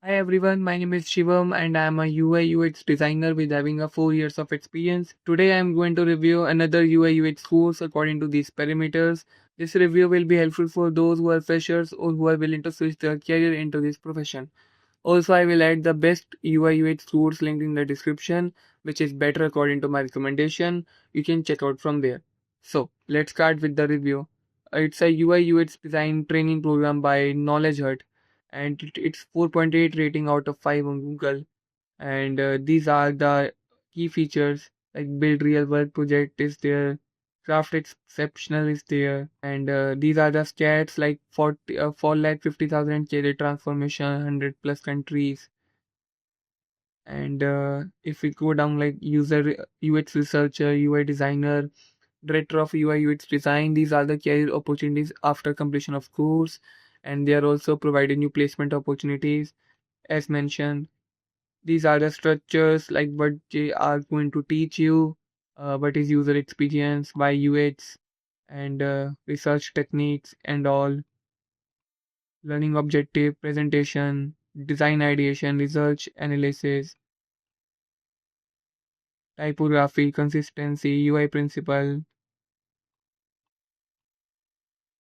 Hi everyone, my name is Shivam and I am a UI UX designer with having a 4 years of experience. Today I am going to review another UI UX course according to these parameters. This review will be helpful for those who are freshers or who are willing to switch their career into this profession. Also, I will add the best UI UX course link in the description, which is better according to my recommendation. You can check out from there. So, let's start with the review. It's a UI UX design training program by KnowledgeHut, and it's 4.8 rating out of 5 on Google. And these are the key features like build real world project is there, craft exceptional is there, and these are the stats like 4,50,000 career transformation, 100 plus countries. And if we go down like UX researcher, UI designer, director of UI UX design, these are the career opportunities after completion of course, and they are also providing new placement opportunities as mentioned. These are the structures like what they are going to teach you, what is user experience, why UX, and research techniques and all, learning objective, presentation, design ideation, research analysis, typography, consistency, UI principle,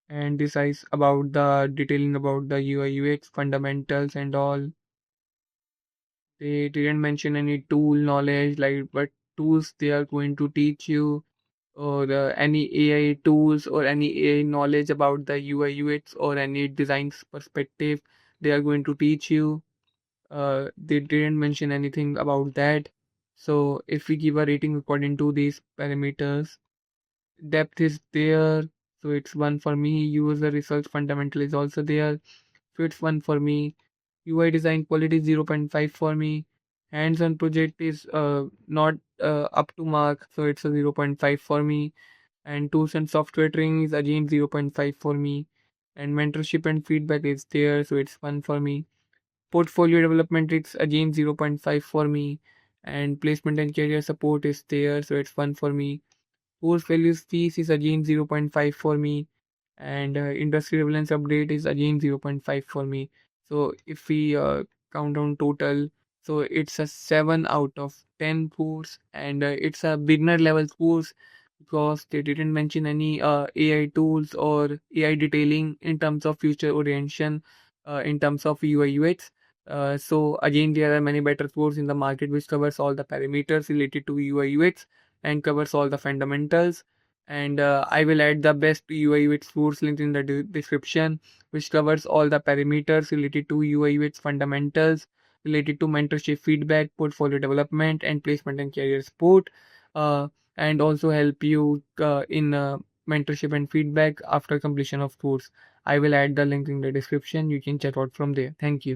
and this is about the detailing about the UI UX fundamentals and all. They didn't mention any tool knowledge like what tools they are going to teach you or any AI tools or any AI knowledge about the UI UX or any design perspective they are going to teach you. They didn't mention anything about that. So if we give a rating according to these parameters, depth is there, so it's one for me. User research fundamental is also there, so it's one for me. UI design quality 0.5 for me. Hands-on project is not up to mark, so it's a 0.5 for me. And tools and software training is again 0.5 for me. And mentorship and feedback is there, so it's 1 for me. Portfolio development it's again 0.5 for me. And placement and career support is there, so it's 1 for me. Course values fees is again 0.5 for me, and industry relevance update is again 0.5 for me. So if we count down total, so it's a 7 out of 10 course, and it's a beginner level course because they didn't mention any AI tools or AI detailing in terms of future orientation, in terms of UI UX. So again, there are many better courses in the market which covers all the parameters related to UI UX and covers all the fundamentals. And I will add the best UI UX course link in the description, which covers all the parameters related to UI UX fundamentals, related to mentorship feedback, portfolio development, and placement and career support, uh, and also help you in mentorship and feedback after completion of course. I will add the link in the description. You can check out from there. Thank you.